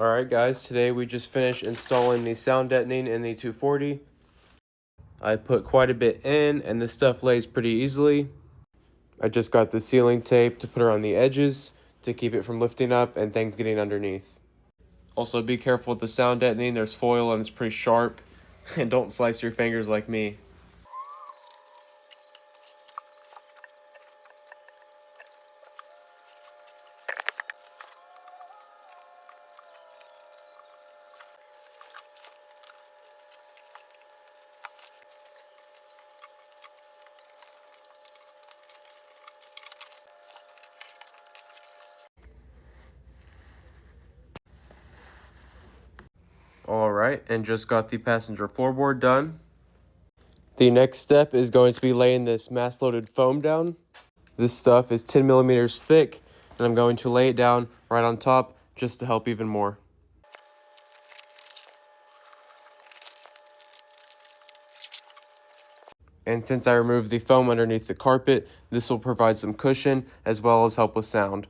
Alright guys, today we just finished installing the sound deadening in the 240. I put quite a bit in and this stuff lays pretty easily. I just got the sealing tape to put around the edges to keep it from lifting up and things getting underneath. Also be careful with the sound deadening, there's foil and it's pretty sharp. And don't slice your fingers like me. Alright, and just got the passenger floorboard done. The next step is going to be laying this mass-loaded foam down. This stuff is 10 millimeters thick, and I'm going to lay it down right on top just to help even more. And since I removed the foam underneath the carpet, this will provide some cushion as well as help with sound.